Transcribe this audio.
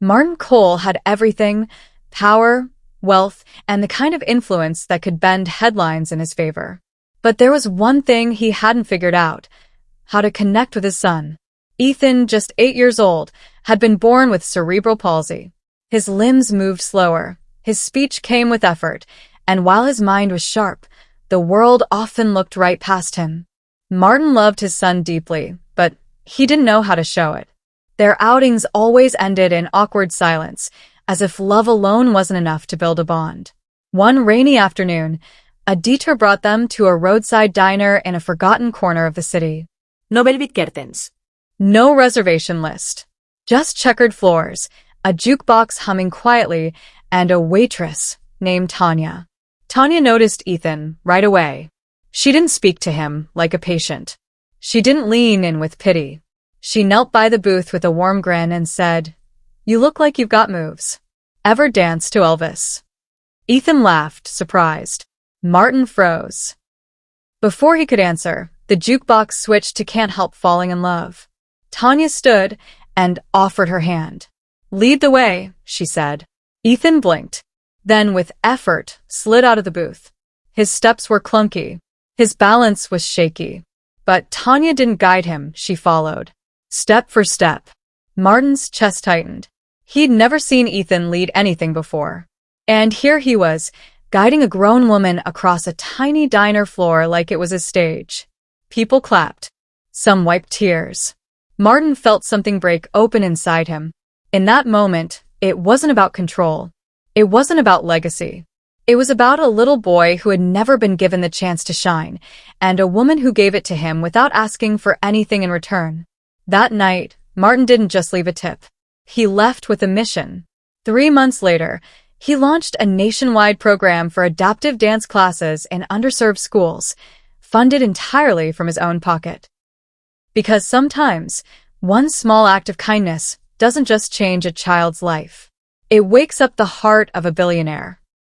Martin Cole had everything: power, wealth, and the kind of influence that could bend headlines in his favor. But there was one thing he hadn't figured out: how to connect with his son. Ethan, just 8 years old, had been born with cerebral palsy. His limbs moved slower, his speech came with effort, and while his mind was sharp, the world often looked right past him. Martin loved his son deeply, but he didn't know how to show it. Their outings always ended in awkward silence, as if love alone wasn't enough to build a bond. One rainy afternoon, a detour brought them to a roadside diner in a forgotten corner of the city. No velvet curtains. No reservation list. Just checkered floors, a jukebox humming quietly, and a waitress named Tanya. Tanya noticed Ethan right away. She didn't speak to him like a patient. She didn't lean in with pity. She knelt by the booth with a warm grin and said, "You look like you've got moves. Ever dance to Elvis?" Ethan laughed, surprised. Martin froze. Before he could answer, the jukebox switched to "Can't Help Falling in Love." Tanya stood and offered her hand. "Lead the way," she said. Ethan blinked, then with effort slid out of the booth. His steps were clunky. His balance was shaky. But Tanya didn't guide him, she followed. Step for step. Martin's chest tightened. He'd never seen Ethan lead anything before. And here he was, guiding a grown woman across a tiny diner floor like it was a stage. People clapped. Some wiped tears. Martin felt something break open inside him. In that moment, it wasn't about control. It wasn't about legacy. It was about a little boy who had never been given the chance to shine, and a woman who gave it to him without asking for anything in return. That night, Martin didn't just leave a tip. He left with a mission. 3 months later, he launched a nationwide program for adaptive dance classes in underserved schools, funded entirely from his own pocket. Because sometimes, one small act of kindness doesn't just change a child's life. It wakes up the heart of a billionaire.